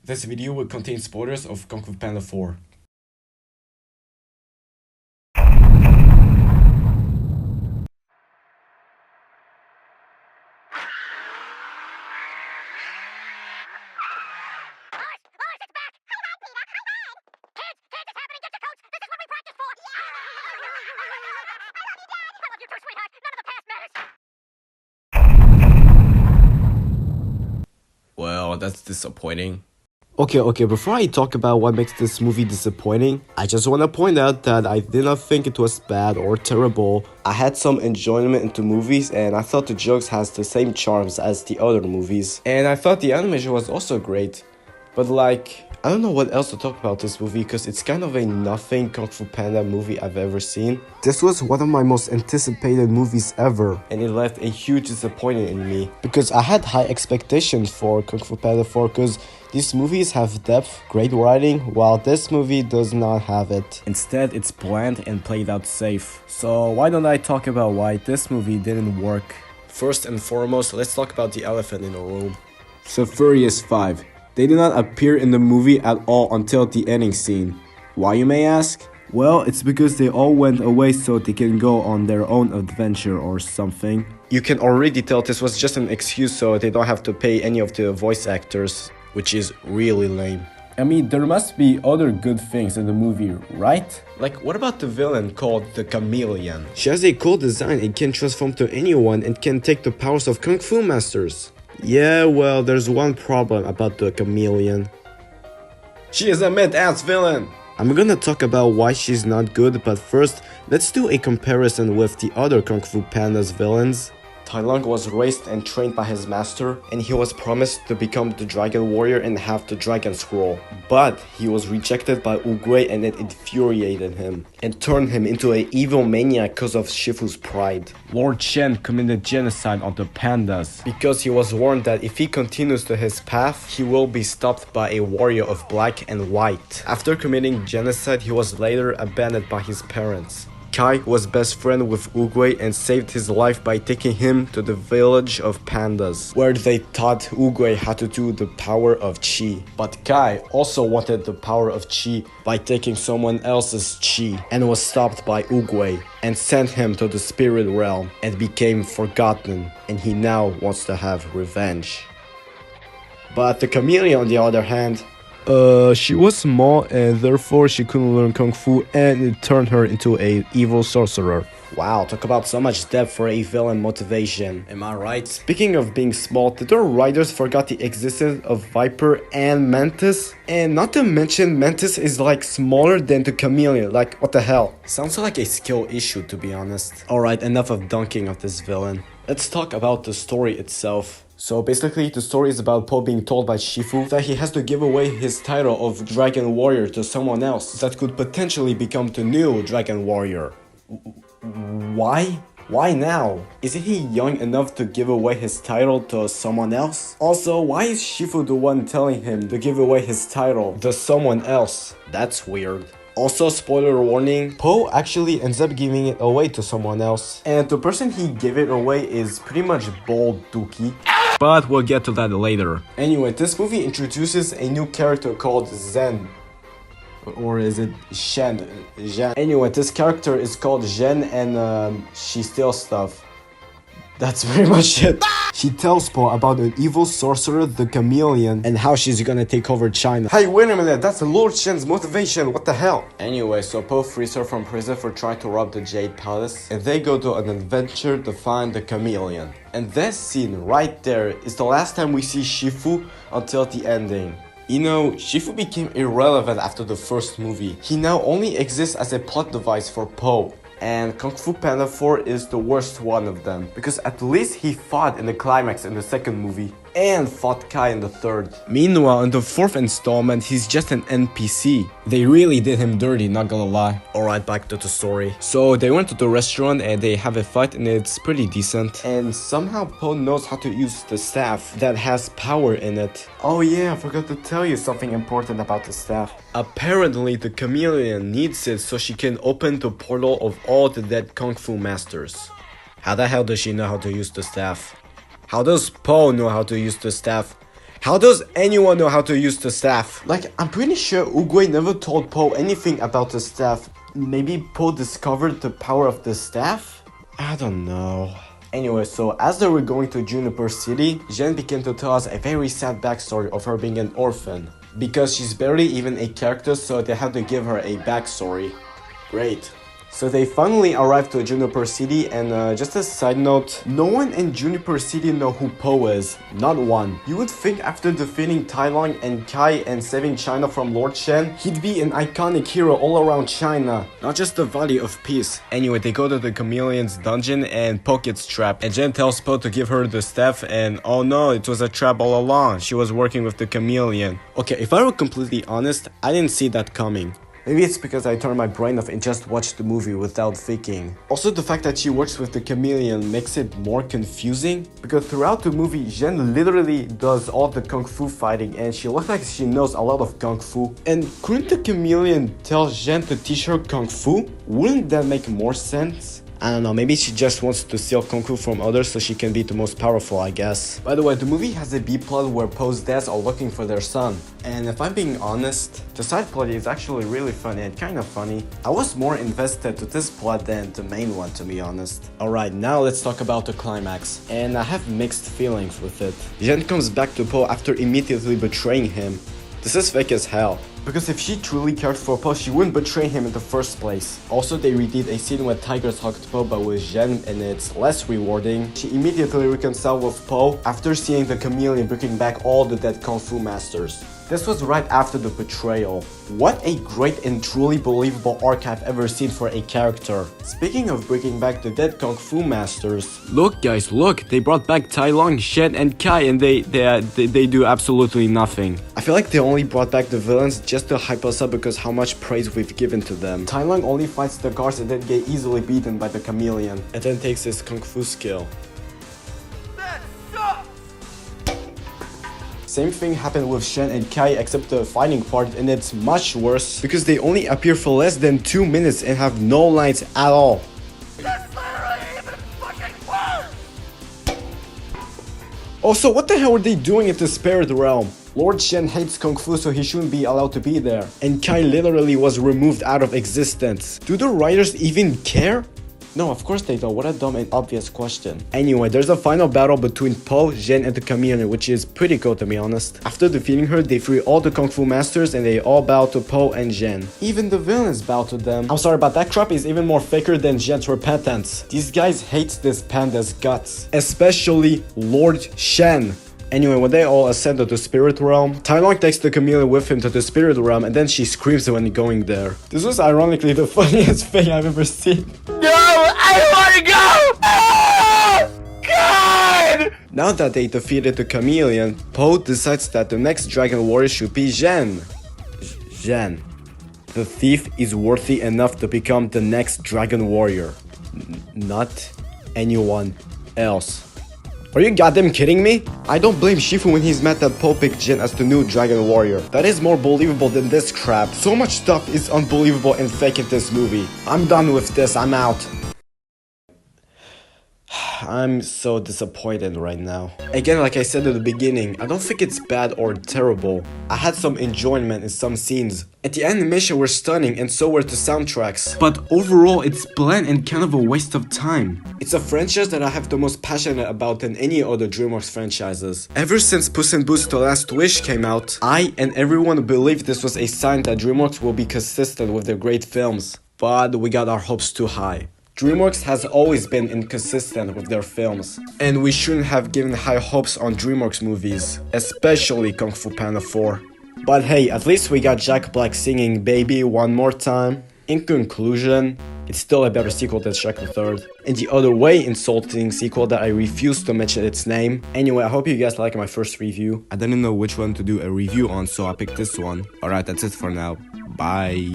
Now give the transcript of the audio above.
This video will contain spoilers of Kung Fu Panda 4. Well, that's disappointing. Okay, before I talk about what makes this movie disappointing, I just want to point out that I did not think it was bad or terrible. I had some enjoyment into movies and I thought the jokes has the same charms as the other movies. And I thought the animation was also great. But like, I don't know what else to talk about this movie because it's kind of a nothing Kung Fu Panda movie I've ever seen. This was one of my most anticipated movies ever, and it left a huge disappointment in me because I had high expectations for Kung Fu Panda 4 because these movies have depth, great writing, while this movie does not have it. Instead, it's bland and played out safe. So why don't I talk about why this movie didn't work? First and foremost, let's talk about the elephant in the room. So Furious 5. They did not appear in the movie at all until the ending scene. Why, you may ask? Well, it's because they all went away so they can go on their own adventure or something. You can already tell this was just an excuse so they don't have to pay any of the voice actors, which is really lame. I mean, there must be other good things in the movie, right? Like, what about the villain called the Chameleon? She has a cool design and can transform to anyone and can take the powers of Kung Fu masters. Yeah, well, there's one problem about the Chameleon. She is a mid-ass villain! I'm gonna talk about why she's not good, but first, let's do a comparison with the other Kung Fu Panda's villains. Tai Lung was raised and trained by his master, and he was promised to become the Dragon Warrior and have the Dragon Scroll. But he was rejected by Oogway and it infuriated him, and turned him into an evil maniac because of Shifu's pride. Lord Shen committed genocide on the pandas. Because he was warned that if he continues to his path, he will be stopped by a warrior of black and white. After committing genocide, he was later abandoned by his parents. Kai was best friend with Oogway and saved his life by taking him to the village of pandas, where they taught Oogway how to do the power of Chi. But Kai also wanted the power of Chi by taking someone else's Chi and was stopped by Oogway and sent him to the spirit realm and became forgotten, and he now wants to have revenge. But the Chameleon, on the other hand, She was small and therefore she couldn't learn Kung Fu and it turned her into a evil sorcerer. wow, talk about so much depth for a villain motivation. Am I right? Speaking of being small, did our writers forgot the existence of Viper and Mantis? And not to mention, Mantis is like smaller than the Chameleon, like what the hell? Sounds like a skill issue, to be honest. Alright, enough of dunking of this villain. Let's talk about the story itself. So basically, the story is about Po being told by Shifu that he has to give away his title of Dragon Warrior to someone else that could potentially become the new Dragon Warrior. Why? Why now? Isn't he young enough to give away his title to someone else? Also, why is Shifu the one telling him to give away his title to someone else? That's weird. Also, spoiler warning, Po actually ends up giving it away to someone else. And the person he gave it away is pretty much Bold Dookie. But we'll get to that later. Anyway, this movie introduces a new character called Zen. Or is it Shen? Zhen. Anyway, this character is called Zhen and she steals stuff. That's pretty much it. She tells Po about an evil sorcerer, the Chameleon, and how she's gonna take over China. Hey, wait a minute, that's Lord Shen's motivation, what the hell? Anyway, so Po frees her from prison for trying to rob the Jade Palace, and they go to an adventure to find the Chameleon. And this scene right there is the last time we see Shifu until the ending. You know, Shifu became irrelevant after the first movie. He now only exists as a plot device for Po. And Kung Fu Panda 4 is the worst one of them, because at least he fought in the climax in the second movie, and fought Kai in the third. Meanwhile, in the fourth installment, he's just an NPC. They really did him dirty, not gonna lie. Alright, back to the story. So they went to the restaurant and they have a fight and it's pretty decent. And somehow Po knows how to use the staff that has power in it. Oh yeah, I forgot to tell you something important about the staff. Apparently, the Chameleon needs it so she can open the portal of all the dead Kung Fu masters. How the hell does she know how to use the staff? How does Po know how to use the staff? How does anyone know how to use the staff? Like, I'm pretty sure Oogway never told Po anything about the staff. Maybe Po discovered the power of the staff? I don't know. Anyway, so as they were going to Juniper City, Jen began to tell us a very sad backstory of her being an orphan. Because she's barely even a character, so they had to give her a backstory. Great. So they finally arrived to Juniper City, and just a side note, no one in Juniper City know who Po is. Not one. You would think after defeating Tai Long and Kai and saving China from Lord Shen, he'd be an iconic hero all around China, not just the Valley of Peace. Anyway, they go to the Chameleon's dungeon and Po gets trapped, and Jen tells Po to give her the staff, and oh no, it was a trap all along. She was working with the Chameleon. Okay, if I were completely honest, I didn't see that coming. Maybe it's because I turned my brain off and just watched the movie without thinking. Also, the fact that she works with the Chameleon makes it more confusing, because throughout the movie, Jen literally does all the kung fu fighting and she looks like she knows a lot of kung fu. And couldn't the Chameleon tell Jen to teach her kung fu? Wouldn't that make more sense? I don't know, maybe she just wants to steal kung fu from others so she can be the most powerful, I guess. By the way, the movie has a B-plot where Po's dads are looking for their son. And if I'm being honest, the side plot is actually really funny and kind of funny. I was more invested to this plot than the main one, to be honest. Alright, now let's talk about the climax. And I have mixed feelings with it. Jen comes back to Po after immediately betraying him. This is fake as hell. Because if she truly cared for Po, she wouldn't betray him in the first place. Also, they redid a scene where tigers hugged Po but with Jen, and it's less rewarding. She immediately reconciled with Po after seeing the Chameleon bringing back all the dead Kung Fu masters. This was right after the betrayal. What a great and truly believable arc I've ever seen for a character. Speaking of bringing back the dead Kung Fu masters, look guys, look, they brought back Tai Long, Shen and Kai, and they do absolutely nothing. I feel like they only brought back the villains just to hype us up because how much praise we've given to them. Tai Long only fights the guards and then get easily beaten by the Chameleon, and then takes his Kung Fu skill. Same thing happened with Shen and Kai except the fighting part, and it's much worse because they only appear for less than 2 minutes and have no lines at all. That's literally even fucking worse! Also, what the hell are they doing in the spirit realm? Lord Shen hates Kung Fu, so he shouldn't be allowed to be there. And Kai literally was removed out of existence. Do the writers even care? No, of course they don't. What a dumb and obvious question. Anyway, there's a final battle between Po, Jen, and the Chameleon, which is pretty cool to be honest. After defeating her, they free all the Kung Fu masters and they all bow to Po and Jen. Even the villains bow to them. I'm sorry, but that crap is even more faker than Jen's repentance. These guys hate this panda's guts. Especially Lord Shen. Anyway, when they all ascend to the spirit realm, Tai Long takes the Chameleon with him to the spirit realm and then she screams when going there. This was ironically the funniest thing I've ever seen. No, I don't want to go! Oh, God! Now that they defeated the Chameleon, Po decides that the next dragon warrior should be Jen. Jen. The thief is worthy enough to become the next dragon warrior. Not anyone else. Are you goddamn kidding me? I don't blame Shifu when he's mad that Po picked Jin as the new Dragon Warrior. That is more believable than this crap. So much stuff is unbelievable and fake in this movie. I'm done with this, I'm out. I'm so disappointed right now. Again, like I said at the beginning, I don't think it's bad or terrible. I had some enjoyment in some scenes. And the animation were stunning and so were the soundtracks. But overall, it's bland and kind of a waste of time. It's a franchise that I have the most passionate about than any other DreamWorks franchises. Ever since Puss in Boots The Last Wish came out, I and everyone believed this was a sign that DreamWorks will be consistent with their great films. But we got our hopes too high. DreamWorks has always been inconsistent with their films, and we shouldn't have given high hopes on DreamWorks movies, especially Kung Fu Panda 4. But hey, at least we got Jack Black singing Baby one more time. In conclusion, it's still a better sequel than Shrek the Third, and the other way insulting sequel that I refuse to mention its name. Anyway, I hope you guys like my first review. I didn't know which one to do a review on, so I picked this one. Alright, that's it for now. Bye.